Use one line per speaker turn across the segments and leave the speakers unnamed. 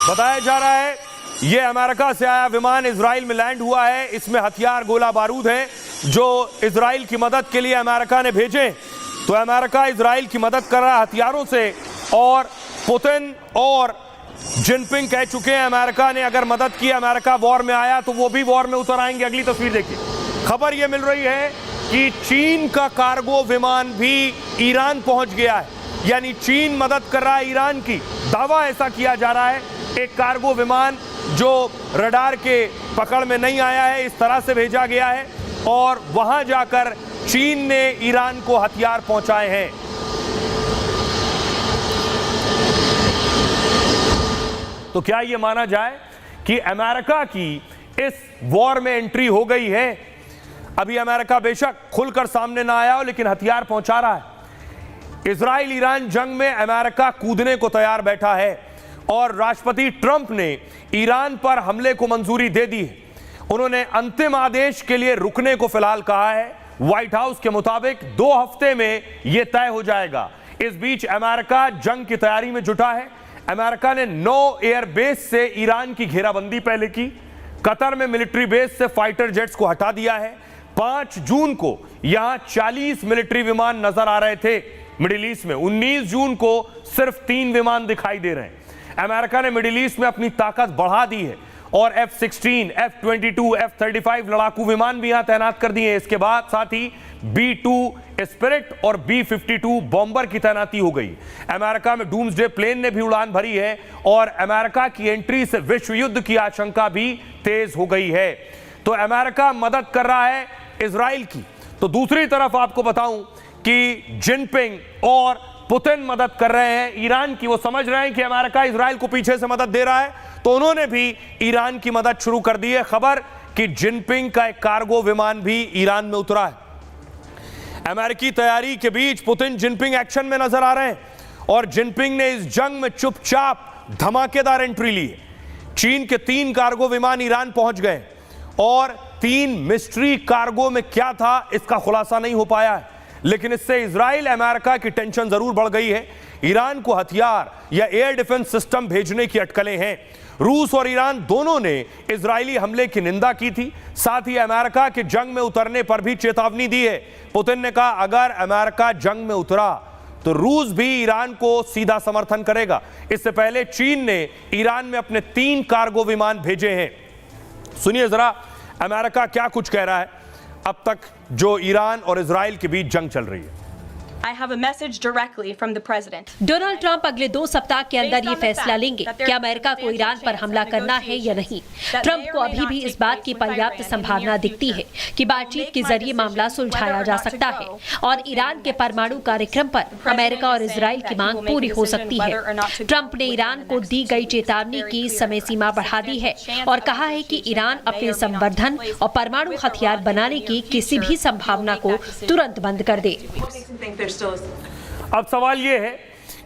बताया जा रहा है ये अमेरिका से आया विमान इजराइल में लैंड हुआ है। इसमें हथियार गोला बारूद हैं जो इजराइल की मदद के लिए अमेरिका ने भेजे। तो अमेरिका इजराइल की मदद कर रहा है हथियारों से, और पुतिन और जिनपिंग कह चुके हैं अमेरिका ने अगर मदद की, अमेरिका वॉर में आया तो वो भी वॉर में उतर आएंगे। अगली तस्वीर देखिए। खबर यह मिल रही है कि चीन का कार्गो विमान भी ईरान पहुंच गया है, यानी चीन मदद कर रहा है ईरान की। दावा ऐसा किया जा रहा है एक कार्गो विमान जो रडार के पकड़ में नहीं आया है, इस तरह से भेजा गया है और वहां जाकर चीन ने ईरान को हथियार पहुंचाए हैं। तो क्या यह माना जाए कि अमेरिका की इस वॉर में एंट्री हो गई है? अभी अमेरिका बेशक खुलकर सामने ना आया हो, लेकिन हथियार पहुंचा रहा है। इजराइल ईरान जंग में अमेरिका कूदने को तैयार बैठा है और राष्ट्रपति ट्रंप ने ईरान पर हमले को मंजूरी दे दी है। उन्होंने अंतिम आदेश के लिए रुकने को फिलहाल कहा है। व्हाइट हाउस के मुताबिक 2 हफ्ते में यह तय हो जाएगा। इस बीच अमेरिका जंग की तैयारी में जुटा है। अमेरिका ने 9 एयरबेस से ईरान की घेराबंदी पहले की। कतर में मिलिट्री बेस से फाइटर जेट्स को हटा दिया है। 5 जून को यहां 40 मिलिट्री विमान नजर आ रहे थे मिडिल ईस्ट में। 19 जून को सिर्फ 3 विमान दिखाई दे रहे हैं। अमेरिका ने मिडिल ईस्ट में अपनी ताकत बढ़ा दी है और F-16, F-22, F-35 लड़ाकू विमान भी यहां तैनात कर दिए हैं। इसके बाद साथ ही B-2 स्पिरिट और B-52 बॉम्बर की तैनाती हो गई। अमेरिका में डूम्सडे प्लेन ने भी उड़ान भरी है और अमेरिका की एंट्री से विश्व युद्ध की आशंका भी तेज हो गई है। तो अमेरिका मदद कर रहा है इजराइल की। तो दूसरी तरफ आपको बताऊं कि जिनपिंग और पुतिन मदद कर रहे हैं ईरान की। वो समझ रहे हैं कि अमेरिका इजराइल को पीछे से मदद दे रहा है, तो उन्होंने भी ईरान की मदद शुरू कर दी है। खबर कि जिनपिंग का एक कार्गो विमान भी ईरान में उतरा है। अमेरिकी तैयारी के बीच पुतिन जिनपिंग एक्शन में नजर आ रहे हैं और जिनपिंग ने इस जंग में चुपचाप धमाकेदार एंट्री ली है। चीन के 3 कार्गो विमान ईरान पहुंच गए और 3 मिस्ट्री कार्गो में क्या था इसका खुलासा नहीं हो पाया है, लेकिन इससे इजराइल अमेरिका की टेंशन जरूर बढ़ गई है। ईरान को हथियार या एयर डिफेंस सिस्टम भेजने की अटकलें हैं। रूस और ईरान दोनों ने इजरायली हमले की निंदा की थी, साथ ही अमेरिका के जंग में उतरने पर भी चेतावनी दी है। पुतिन ने कहा अगर अमेरिका जंग में उतरा तो रूस भी ईरान को सीधा समर्थन करेगा। इससे पहले चीन ने ईरान में अपने 3 कार्गो विमान भेजे हैं। सुनिए जरा अमेरिका क्या कुछ कह रहा है अब तक जो ईरान और इजराइल के बीच जंग चल रही है।
I have a message directly from the president.
Donald Trump अगले 2 सप्ताह के अंदर ये फैसला लेंगे कि अमेरिका को ईरान पर हमला करना है या नहीं। ट्रंप को अभी भी इस बात की पर्याप्त संभावना दिखती है कि बातचीत के जरिए मामला सुलझाया जा सकता है और ईरान के परमाणु कार्यक्रम पर अमेरिका और इजराइल की मांग पूरी हो सकती है। ट्रंप ने ईरान को दी गई चेतावनी की समय सीमा बढ़ा दी है और कहा है कि ईरान अपने संवर्धन और परमाणु हथियार बनाने की किसी भी संभावना को तुरंत बंद कर दे।
अब सवाल यह है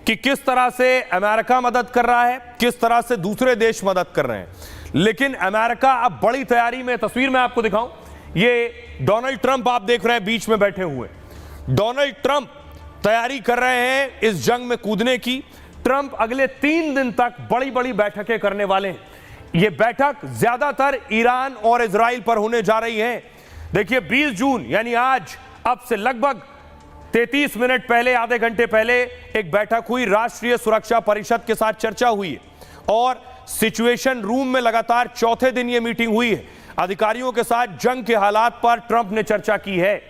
कि किस तरह से अमेरिका मदद कर रहा है, किस तरह से दूसरे देश मदद कर रहे हैं। लेकिन अमेरिका अब बड़ी तैयारी में। तस्वीर में आपको दिखाऊं, ये डोनाल्ड ट्रंप आप देख रहे हैं बीच में बैठे हुए। डोनाल्ड ट्रंप तैयारी कर रहे हैं इस जंग में कूदने की। ट्रंप अगले 3 दिन तक बड़ी बड़ी बैठकें करने वाले हैं। ये बैठक ज्यादातर ईरान और इजराइल पर होने जा रही है। देखिए 20 जून यानी आज, अब से लगभग 33 मिनट पहले, आधे घंटे पहले एक बैठक हुई, राष्ट्रीय सुरक्षा परिषद के साथ चर्चा हुई है और सिचुएशन रूम में लगातार 4थे दिन यह मीटिंग हुई है। अधिकारियों के साथ जंग के हालात पर ट्रंप ने चर्चा की है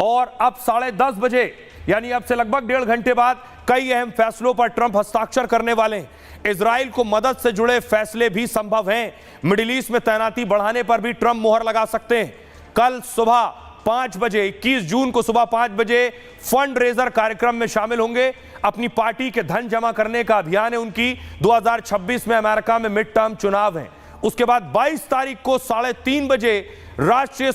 और अब 10:30 बजे यानी अब से लगभग 1.5 घंटे बाद कई अहम फैसलों पर ट्रंप हस्ताक्षर करने वाले हैं। इजराइल को मदद से जुड़े फैसले भी संभव हैं। मिडिल ईस्ट में तैनाती बढ़ाने पर भी ट्रंप मुहर लगा सकते हैं। कल सुबह 5 बजे 21 जून को सुबह 5 बजे फंड रेजर कार्यक्रम में शामिल होंगे। अपनी पार्टी के धन जमा करने का अभियान है उनकी। 2026 में अमेरिका में मिड टर्म चुनाव है। उसके बाद 22 तारीख को 3:30 बजे राष्ट्रीय